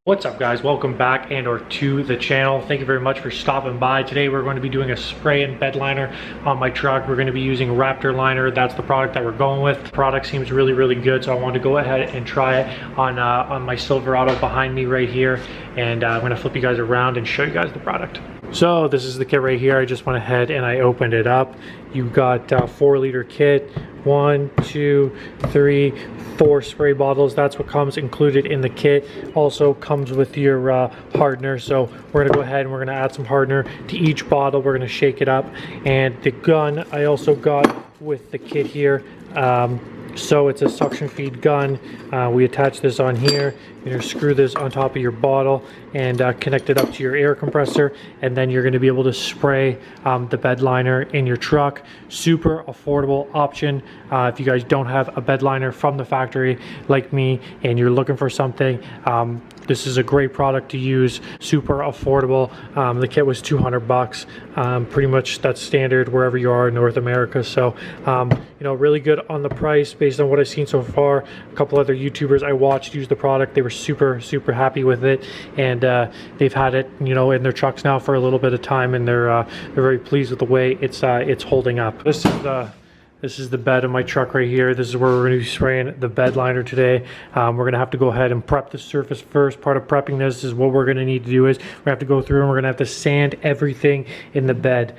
What's up guys, welcome back to the channel. Thank you very much for stopping by. Today we're going to be doing a spray and bed liner on my truck. We're going to be using Raptor Liner. That's the product that we're going with. The product seems really good, so I wanted to go ahead and try it on my Silverado behind me right here, and I'm going to flip you guys around and show you guys the product. So this is the kit right here. I just went ahead and I opened it up. You've got a 4-liter kit. 1, 2, 3, 4 spray bottles. That's what comes included in the kit. Also comes with your hardener. So we're gonna go ahead and we're gonna add some hardener to each bottle. We're gonna shake it up. And the gun I also got with the kit here. So it's a suction feed gun. We attach this on here. You're gonna screw this on top of your bottle and connect it up to your air compressor, and then you're gonna be able to spray the bed liner in your truck. Super affordable option. If you guys don't have a bed liner from the factory like me and you're looking for something, this is a great product to use. Super affordable. The kit was 200 bucks. Pretty much that's standard wherever you are in North America. So you know, really good on the price based on what I've seen so far. A couple other YouTubers I watched use the product. They were super happy with it, and they've had it, you know, in their trucks now for a little bit of time, and they're very pleased with the way it's holding up. This is the bed of my truck right here. This is where we're going to be spraying the bed liner today. We're going to have to go ahead and prep the surface first. Part of prepping this is what we're going to need to do is we're going to have to go through and we're going to have to sand everything in the bed.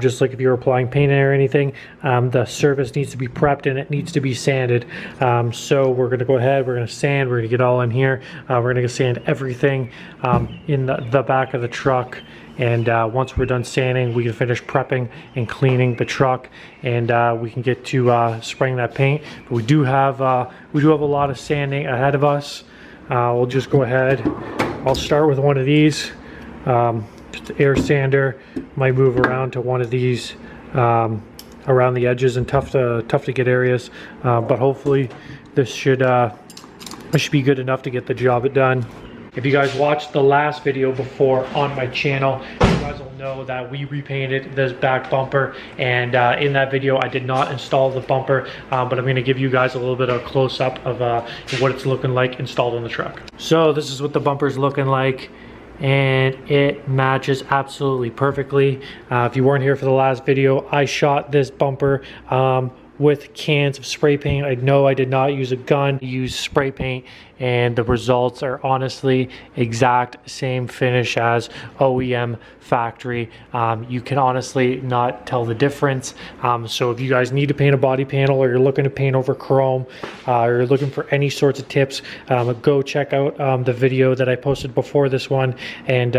Just like if you're applying paint or anything, the surface needs to be prepped and it needs to be sanded. So we're going to go ahead, we're going to sand, we're going to get all in here. We're going to sand everything in the back of the truck. And once we're done sanding, we can finish prepping and cleaning the truck, and we can get to spraying that paint. But we do have a lot of sanding ahead of us. We'll just go ahead. I'll start with one of these. Just an air sander. Might move around to one of these around the edges and tough to get areas. But hopefully this should be good enough to get the job done. If you guys watched the last video before on my channel, you guys will know that we repainted this back bumper, and in that video I did not install the bumper, but I'm going to give you guys a little bit of a close-up of what it's looking like installed on the truck. So this is what the bumper's looking like, and it matches absolutely perfectly. If you weren't here for the last video, I shot this bumper with cans of spray paint. I know I did not use a gun, I used spray paint, and the results are honestly exact same finish as OEM factory. You can honestly not tell the difference. So if you guys need to paint a body panel, or you're looking to paint over chrome, or you're looking for any sorts of tips, go check out the video that I posted before this one, and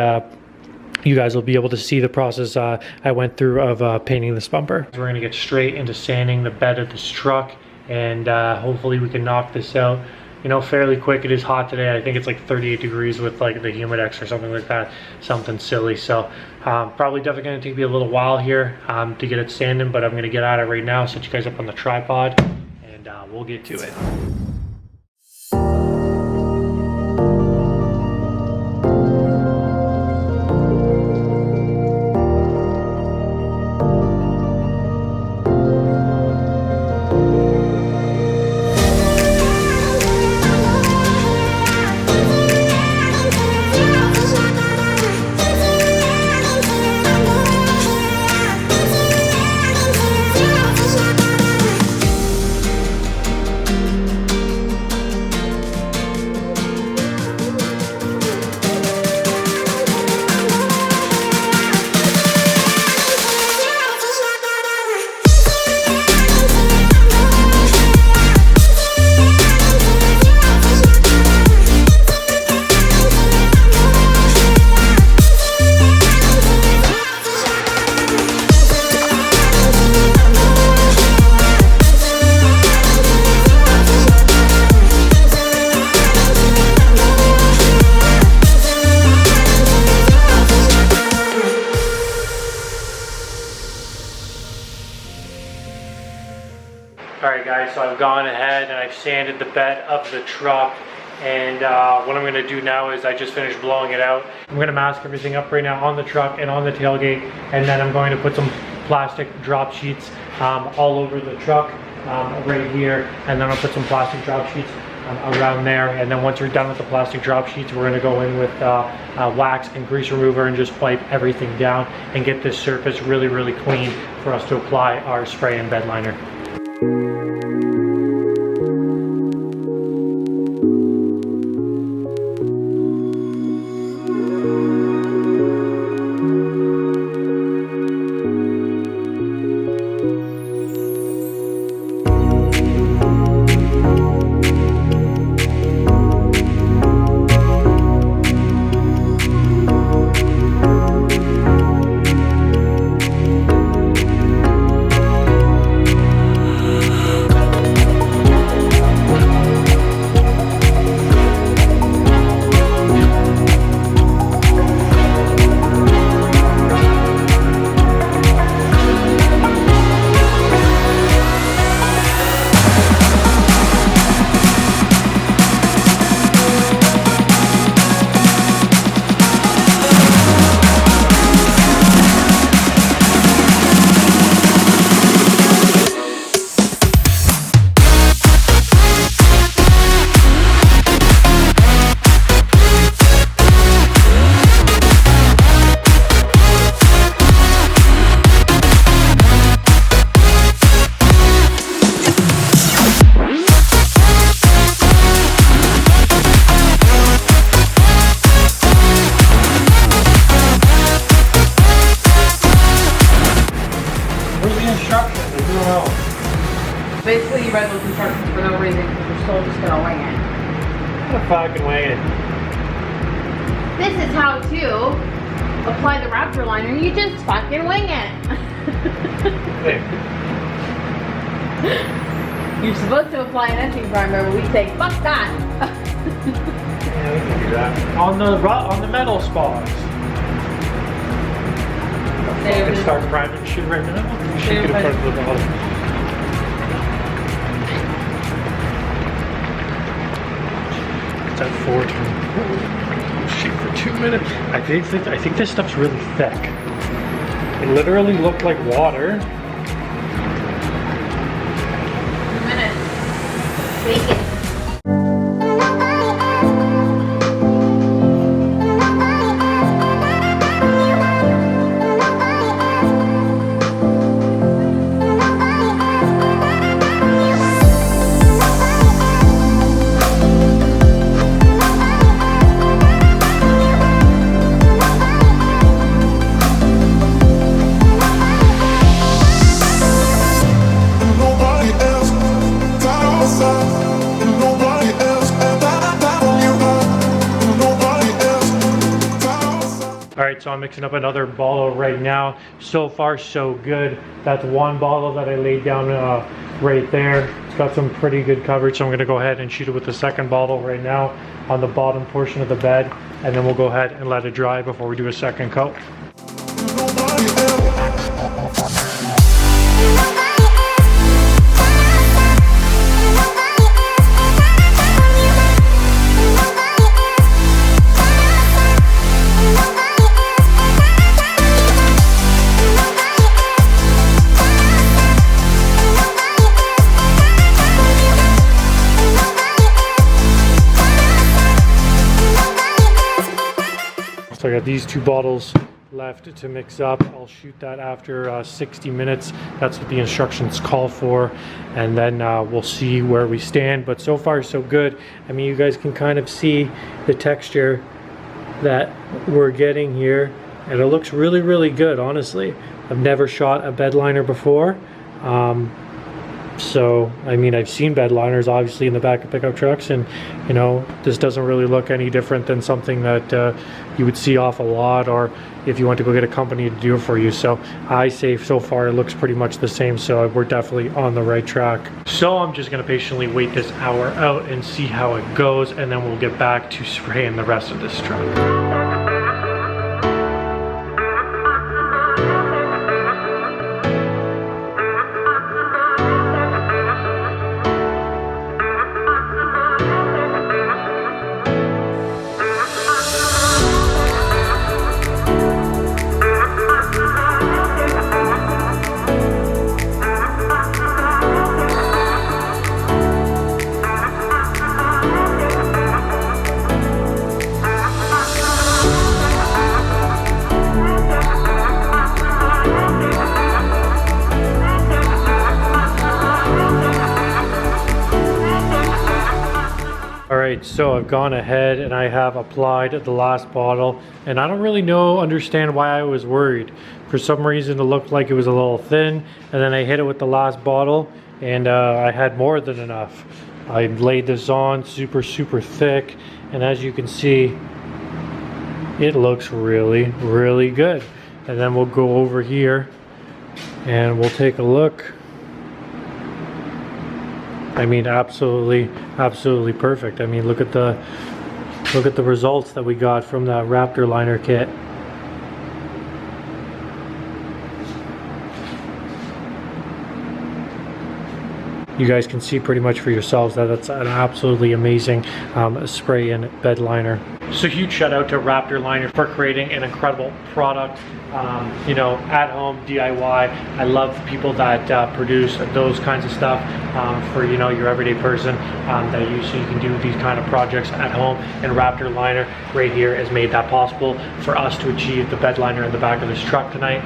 you guys will be able to see the process I went through of painting this bumper. We're going to get straight into sanding the bed of this truck, and hopefully we can knock this out, you know, fairly quick. It is hot today. I think it's like 38 degrees with like the Humidex or something like that, something silly. So probably definitely going to take me a little while here to get it sanding, but I'm going to get at it right now, set you guys up on the tripod, and we'll get to it. Alright guys, so I've gone ahead and I've sanded the bed of the truck, and what I'm going to do now is I just finished blowing it out. I'm going to mask everything up right now on the truck and on the tailgate, and then I'm going to put some plastic drop sheets all over the truck right here, and then I'll put some plastic drop sheets around there. And then once you're done with the plastic drop sheets, we're gonna go in with wax and grease remover and just wipe everything down and get this surface really, really clean for us to apply our spray and bed liner. Basically, you read those instructions for no reason because you're still just gonna wing it. I'm gonna fucking wing it. This is how to apply the Raptor Liner. You just fucking wing it. Hey. You're supposed to apply an etching primer, but we say fuck that. Yeah, we can do that on the metal spots. I can start priming shit right now. We should get a part of the bottom. At 4 shoot for 2 minutes. I think this stuff's really thick. It literally looked like water. 2 minutes. Bake it. So I'm mixing up another bottle right now. So far so good. That's one bottle that I laid down right there. It's got some pretty good coverage, so I'm gonna go ahead and shoot it with the second bottle right now on the bottom portion of the bed, and then we'll go ahead and let it dry before we do a second coat. So I got these 2 bottles left to mix up. I'll shoot that after 60 minutes. That's what the instructions call for. And then we'll see where we stand. But so far so good. I mean, you guys can kind of see the texture that we're getting here. And it looks really, really good, honestly. I've never shot a bed liner before. So, I mean, I've seen bed liners obviously in the back of pickup trucks, and you know, this doesn't really look any different than something that you would see off a lot, or if you want to go get a company to do it for you. So I say so far it looks pretty much the same, so we're definitely on the right track. So I'm just gonna patiently wait this hour out and see how it goes, and then we'll get back to spraying the rest of this truck. Alright, so I've gone ahead and I have applied the last bottle, and I don't really understand why I was worried. For some reason it looked like it was a little thin, and then I hit it with the last bottle and I had more than enough. I laid this on super thick, and as you can see, it looks really good. And then we'll go over here and we'll take a look. I mean, absolutely perfect. I mean, look at the results that we got from that Raptor Liner kit. You guys can see pretty much for yourselves that that's an absolutely amazing spray and bed liner. So huge shout out to Raptor Liner for creating an incredible product, you know, at home DIY. I love people that produce those kinds of stuff for, you know, your everyday person that so you can do these kind of projects at home. And Raptor Liner right here has made that possible for us to achieve the bed liner in the back of this truck tonight.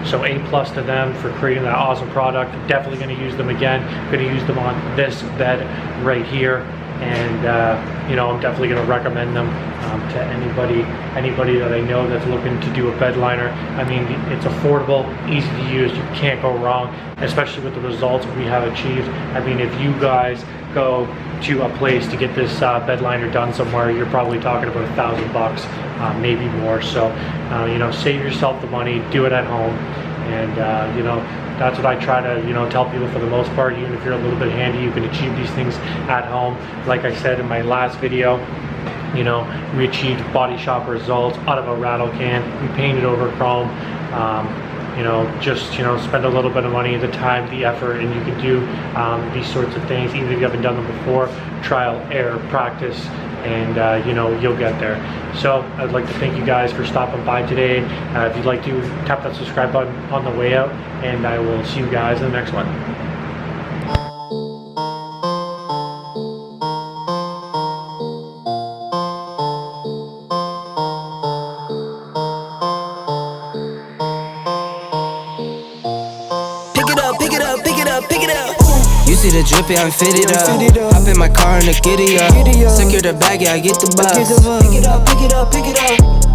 So A+ to them for creating that awesome product. Definitely going to use them again. Going to use them on this bed right here. And you know, I'm definitely going to recommend them to anybody that I know that's looking to do a bed liner. I mean, it's affordable, easy to use, you can't go wrong, especially with the results we have achieved. I mean, if you guys go to a place to get this bed liner done somewhere, you're probably talking about $1,000 maybe more. So you know, save yourself the money, do it at home. And you know, that's what I try to, you know, tell people for the most part. Even if you're a little bit handy, you can achieve these things at home. Like I said in my last video, you know, we achieved body shop results out of a rattle can. We painted over chrome. You know, just, you know, spend a little bit of money, the time, the effort, and you can do these sorts of things. Even if you haven't done them before, trial, error, practice, and you know, you'll get there. So I'd like to thank you guys for stopping by today. If you'd like to, tap that subscribe button on the way out, and I will see you guys in the next one. Pick it up. You see the drip, yeah, I'm fitted up. Hop in my car and the giddy up. Secure the bag, yeah, I get the bus. Pick it up.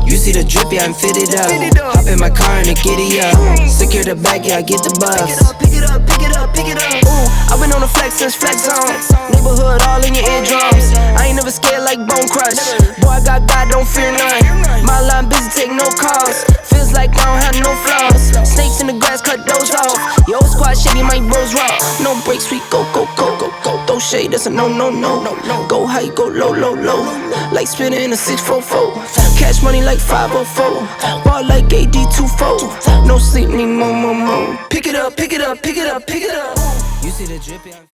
You see the drip, yeah, I'm fitted up. Hop in my car and the giddy up. Secure the bag, yeah, I get the bus. Pick it up. Ooh, I've been on the flex since flex on. Neighborhood all in your eardrums. I ain't never scared like Bone Crush. Boy, I got God, don't fear none. My line busy, take no calls. Feels like I don't have no flaws. Snakes in the grass, cut those off. Yo, squad shitty, my bros raw. No breaks, we go. Throw shade, that's a no. Go high, go low. Like spinning in a 644. Cash money like 504. Ball like AD24. No sleep, need more. Pick it up. You see the drip, yeah.